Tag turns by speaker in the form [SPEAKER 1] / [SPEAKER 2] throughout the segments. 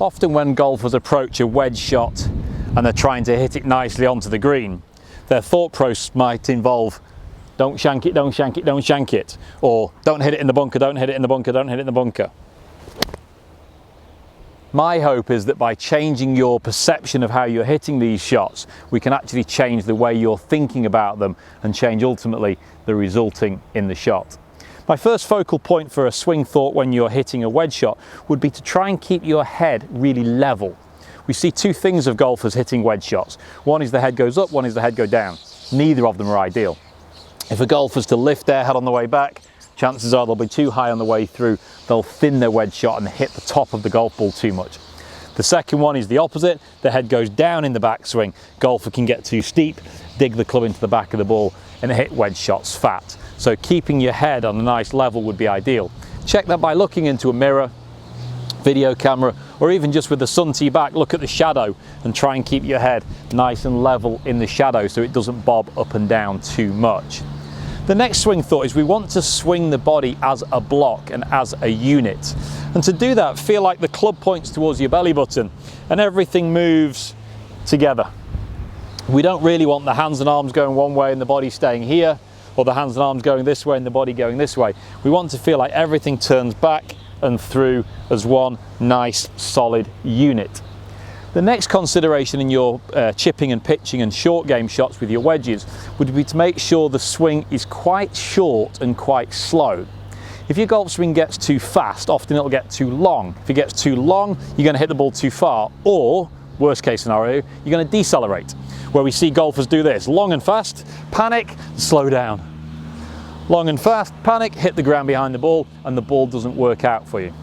[SPEAKER 1] Often when golfers approach a wedge shot and they're trying to hit it nicely onto the green, their thought process might involve don't shank it, don't shank it, don't shank it, or don't hit it in the bunker, don't hit it in the bunker, don't hit it in the bunker. My hope is that by changing your perception of how you're hitting these shots, we can actually change the way you're thinking about them and change ultimately the resulting in the shot. My first focal point for a swing thought when you're hitting a wedge shot would be to try and keep your head really level. We see two things of golfers hitting wedge shots. One is the head goes up, one is the head go down. Neither of them are ideal. If a golfer's to lift their head on the way back, chances are they'll be too high on the way through. They'll thin their wedge shot and hit the top of the golf ball too much. The second one is the opposite. The head goes down in the backswing. Golfer can get too steep, dig the club into the back of the ball and hit wedge shots fat. So keeping your head on a nice level would be ideal. Check that by looking into a mirror, video camera, or even just with the sun to your back, look at the shadow and try and keep your head nice and level in the shadow so it doesn't bob up and down too much. The next swing thought is we want to swing the body as a block and as a unit. And to do that, feel like the club points towards your belly button and everything moves together. We don't really want the hands and arms going one way and the body staying here, or the hands and arms going this way and the body going this way. We want to feel like everything turns back and through as one nice solid unit. The next consideration in your chipping and pitching and short game shots with your wedges would be to make sure the swing is quite short and quite slow. If your golf swing gets too fast, often it'll get too long. If it gets too long, you're going to hit the ball too far, or worst case scenario, you're going to decelerate, where we see golfers do this: long and fast, panic, slow down. Long and fast, panic, hit the ground behind the ball, and the ball doesn't work out for you.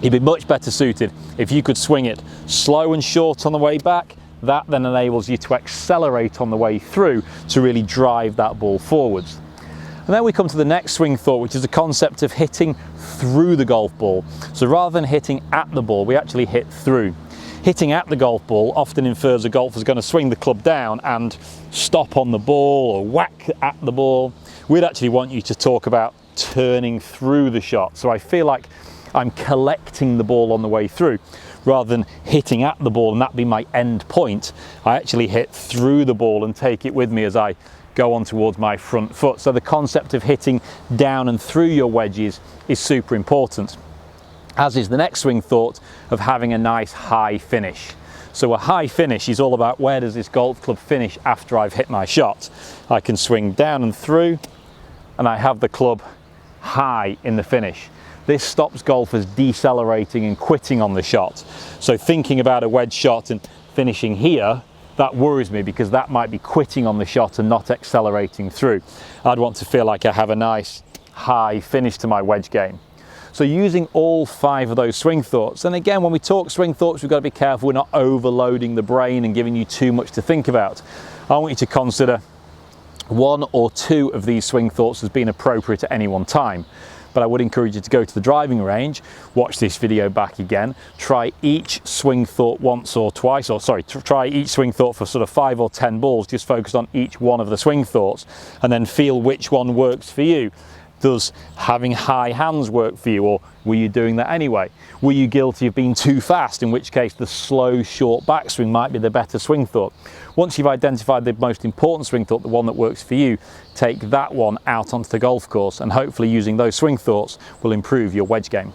[SPEAKER 1] You'd be much better suited if you could swing it slow and short on the way back. That then enables you to accelerate on the way through to really drive that ball forwards. And then we come to the next swing thought, which is the concept of hitting through the golf ball. So rather than hitting at the ball, we actually hit through. Hitting at the golf ball often infers a golfer's going to swing the club down and stop on the ball or whack at the ball. We'd actually want you to talk about turning through the shot. So I feel like I'm collecting the ball on the way through rather than hitting at the ball and that be my end point. I actually hit through the ball and take it with me as I go on towards my front foot. So the concept of hitting down and through your wedges is super important, as is the next swing thought of having a nice high finish. So a high finish is all about where does this golf club finish after I've hit my shot. I can swing down and through and I have the club high in the finish. This stops golfers decelerating and quitting on the shot. So thinking about a wedge shot and finishing here, that worries me because that might be quitting on the shot and not accelerating through. I'd want to feel like I have a nice high finish to my wedge game. So using all 5 of those swing thoughts, and again, when we talk swing thoughts, we've got to be careful we're not overloading the brain and giving you too much to think about. I want you to consider 1 or 2 of these swing thoughts as being appropriate at any one time. But I would encourage you to go to the driving range, watch this video back again, try each swing thought once or twice, try each swing thought for sort of 5 or 10 balls, just focus on each one of the swing thoughts, and then feel which one works for you. Does having high hands work for you, or were you doing that anyway? Were you guilty of being too fast, in which case the slow, short backswing might be the better swing thought? Once you've identified the most important swing thought, the one that works for you, take that one out onto the golf course, and hopefully using those swing thoughts will improve your wedge game.